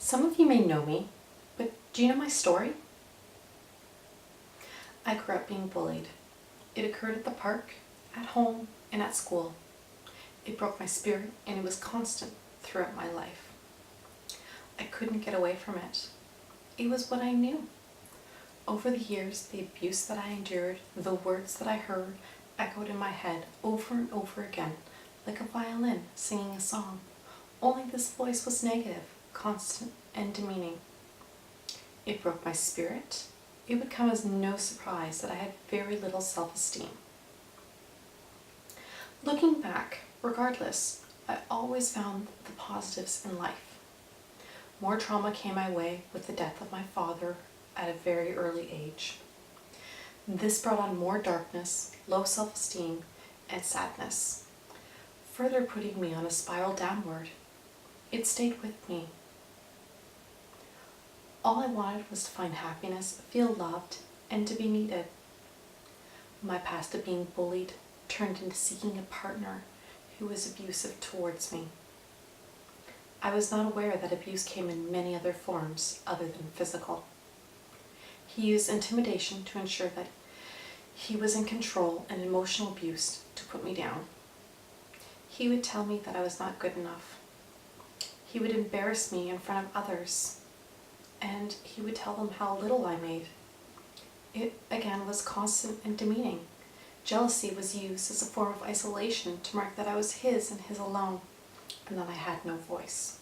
Some of you may know me, but do you know my story? I grew up being bullied. It occurred at the park, at home, and at school. It broke my spirit, and it was constant throughout my life. I couldn't get away from it. It was what I knew. Over the years, the abuse that I endured, the words that I heard, echoed in my head over and over again, like a violin singing a song. Only this voice was negative, constant, and demeaning. It broke my spirit. It would come as no surprise that I had very little self-esteem. Looking back, regardless, I always found the positives in life. More trauma came my way with the death of my father at a very early age. This brought on more darkness, low self-esteem, and sadness, further putting me on a spiral downward. It stayed with me. All I wanted was to find happiness, feel loved, and to be needed. My past of being bullied turned into seeking a partner who was abusive towards me. I was not aware that abuse came in many other forms other than physical. He used intimidation to ensure that he was in control, and emotional abuse to put me down. He would tell me that I was not good enough. He would embarrass me in front of others, and he would tell them how little I made. It, again, was constant and demeaning. Jealousy was used as a form of isolation to mark that I was his and his alone, and that I had no voice.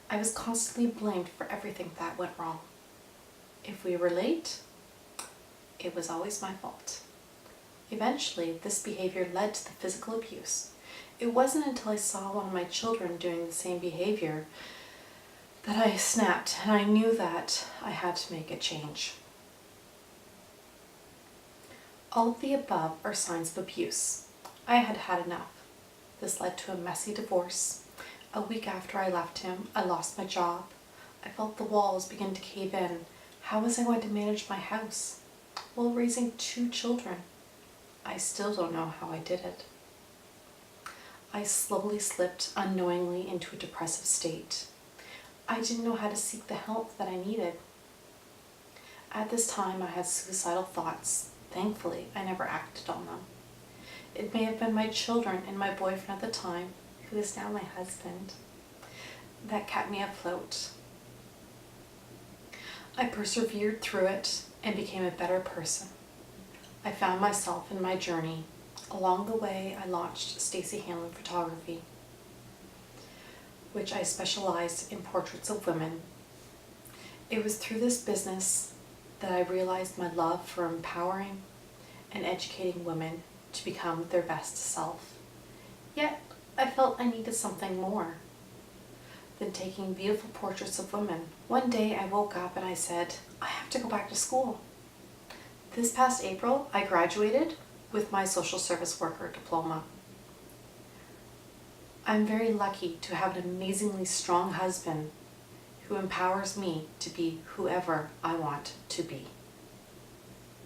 I was constantly blamed for everything that went wrong. If we were late, it was always my fault. Eventually, this behavior led to the physical abuse. It wasn't until I saw one of my children doing the same behavior that I snapped, and I knew that I had to make a change. All of the above are signs of abuse. I had had enough. This led to a messy divorce. A week after I left him, I lost my job. I felt the walls begin to cave in. How was I going to manage my house while raising 2 children? I still don't know how I did it. I slowly slipped unknowingly into a depressive state. I didn't know how to seek the help that I needed. At this time, I had suicidal thoughts. Thankfully, I never acted on them. It may have been my children and my boyfriend at the time, who is now my husband, that kept me afloat. I persevered through it and became a better person. I found myself in my journey. Along the way, I launched Stacey Hanlon Photography, which I specialized in portraits of women. It was through this business that I realized my love for empowering and educating women to become their best self. Yet, I felt I needed something more than taking beautiful portraits of women. One day I woke up and I said, I have to go back to school. This past April, I graduated with my social service worker diploma. I'm very lucky to have an amazingly strong husband who empowers me to be whoever I want to be.